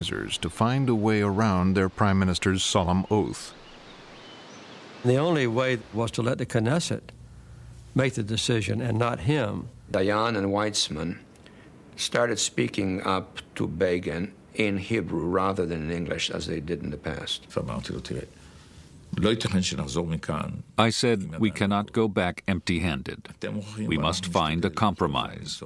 to find a way around their prime minister's solemn oath. The only way was to let the Knesset make the decision and not him. Dayan and Weitzman started speaking up to Begin in Hebrew rather than in English, as they did in the past. I said we cannot go back empty-handed. We must find a compromise.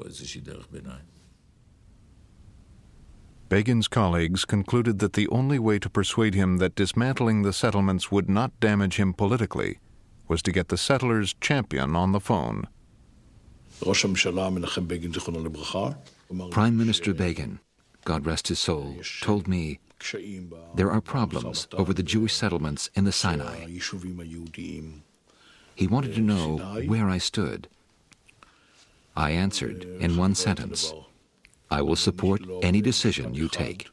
Begin's colleagues concluded that the only way to persuade him that dismantling the settlements would not damage him politically was to get the settlers' champion on the phone. Prime Minister Begin, God rest his soul, told me there are problems over the Jewish settlements in the Sinai. He wanted to know where I stood. I answered in one sentence, I will support any decision you take.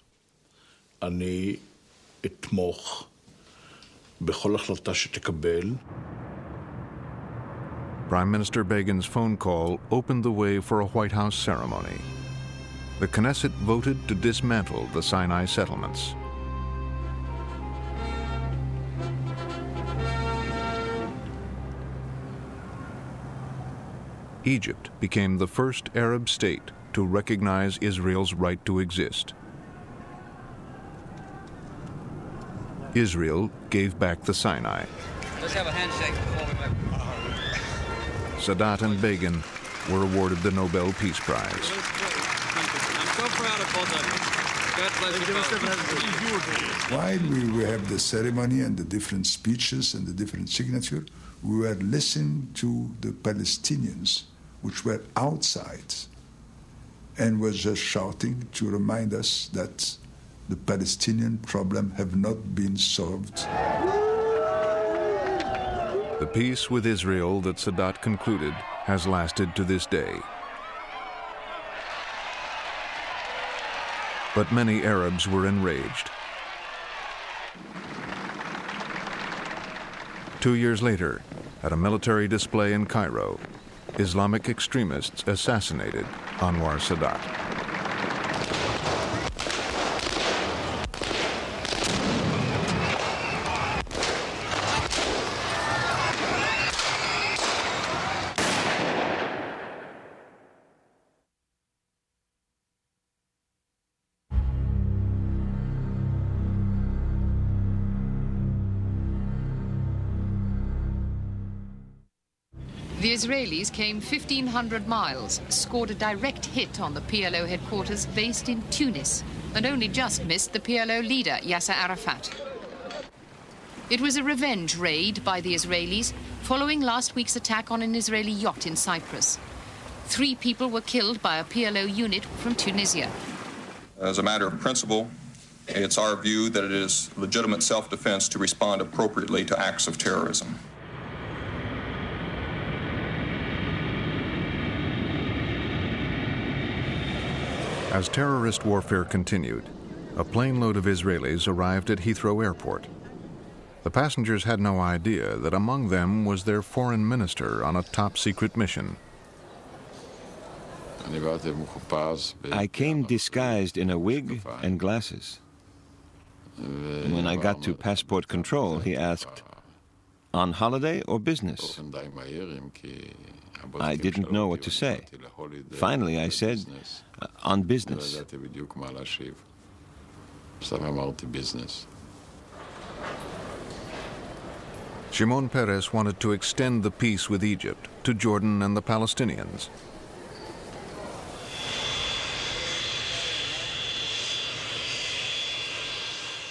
Prime Minister Begin's phone call opened the way for a White House ceremony. The Knesset voted to dismantle the Sinai settlements. Egypt became the first Arab state to recognize Israel's right to exist. Israel gave back the Sinai. Let's have a handshake before we make... Sadat and Begin were awarded the Nobel Peace Prize. I'm so proud of both of you. God bless you. While we have the ceremony and the different speeches and the different signatures, we were listening to the Palestinians, which were outside, and was just shouting to remind us that the Palestinian problem have not been solved. The peace with Israel that Sadat concluded has lasted to this day. But many Arabs were enraged. 2 years later, at a military display in Cairo, Islamic extremists assassinated Anwar Sadat. The Israelis came 1,500 miles, scored a direct hit on the PLO headquarters based in Tunis, and only just missed the PLO leader, Yasser Arafat. It was a revenge raid by the Israelis following last week's attack on an Israeli yacht in Cyprus. 3 people were killed by a PLO unit from Tunisia. As a matter of principle, it's our view that it is legitimate self-defense to respond appropriately to acts of terrorism. As terrorist warfare continued, a plane load of Israelis arrived at Heathrow Airport. The passengers had no idea that among them was their foreign minister on a top-secret mission. I came disguised in a wig and glasses. And when I got to passport control, he asked, "On holiday or business?" I didn't know what to say. Finally, I said, "On business." Shimon Peres wanted to extend the peace with Egypt to Jordan and the Palestinians.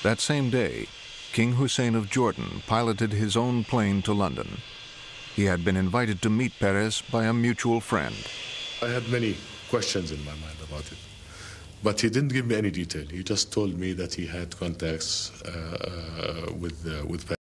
That same day, King Hussein of Jordan piloted his own plane to London. He had been invited to meet Peres by a mutual friend. I had many questions in my mind about it, but he didn't give me any detail. He just told me that he had contacts with Peres.